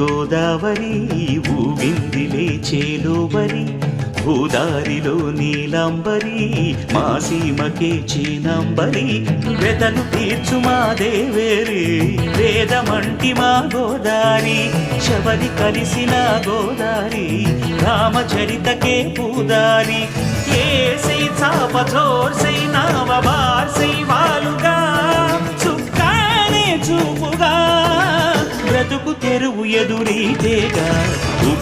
గోదావరి ఊగిందిలే చేలోబరి భూదారిలో నీలంబరి మా సీమకే చీనంబరి వెతలు తీర్చు మా దేవేరి వేదమంటి మా గోదారి శబరి కలిసిన గోదారి రామచరితకే పూదారి ఏసై చాప చోర్సై నావ బార్సై వాలుగా చుక్కానే చూపుగా బ్రతుకు తెరువు ఎదురీతేగా